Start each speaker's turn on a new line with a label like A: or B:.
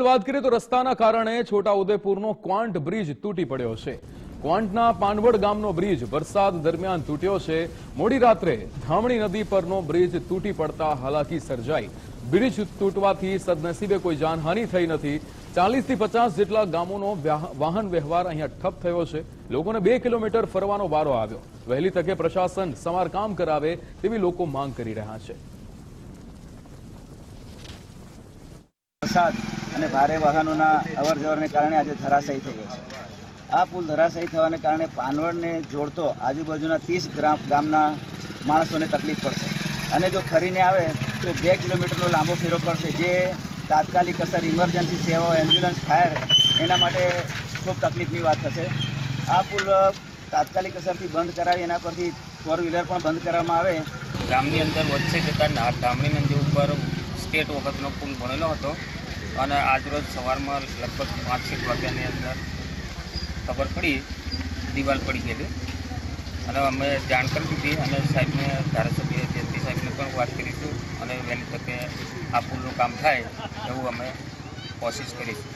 A: વાત કરીએ તો રસ્તાના કારણે છોટાઉદેપુરનો ક્વાંટ બ્રિજ તૂટી પડ્યો છે। ક્વાંટના પાંડવડ ગામનો બ્રિજ વરસાદ દરમિયાન તૂટ્યો છે। મોડી રાત્રે ધામણી નદી પરનો બ્રિજ તૂટી પડતા હાલાકી સર્જાઈ। બ્રિજ તૂટવાથી સદનસીબે કોઈ જાનહાનિ થઈ નથી। 40 થી 50 જેટલા ગામોનો વાહન વ્યવહાર અહીંયા ઠપ થયો છે। લોકોને 2 કિલોમીટર ફરવાનો વારો આવ્યો। વહેલી તકે પ્રશાસન સમારકામ કરાવે તેવી લોકો માંગ કરી રહ્યા છે।
B: વરસાદ અને ભારે વાહનોના અવરજવરને કારણે આજે ધરાશાયી થઈ ગયો છે। આ પુલ ધરાશાયી થવાને કારણે પાનવડને જોડતો આજુબાજુના 30 ગામના માણસોને તકલીફ પડશે અને જો ફરીને આવે તો 2 કિલોમીટરનો લાંબો ફેરો પડશે, જે તાત્કાલિક અસર ઇમરજન્સી સેવાઓ, એમ્બ્યુલન્સ, ફાયર એના માટે ખૂબ તકલીફની વાત થશે। આ પુલ તાત્કાલિક અસરથી બંધ કરાવી એના પરથી 4 વ્હીલર પણ બંધ કરવામાં આવે।
C: ગામની અંદર વચ્ચે જતા ધામણી નદી ઉપર સ્ટેટ વખતનો પુલ બનેલો હતો અને આજરોજ સવારમાં લગભગ 5-6 વાગ્યાની અંદર ખબર પડી દિવાલ પડી ગયેલી અને અમે જાણ કરી દીધી અને સાહેબને ધારાસભ્ય જયંતિ સાહેબને પણ વાત કરીશું અને વહેલી તકે આ પુલનું કામ થાય એવું અમે કોશિશ કરીશું।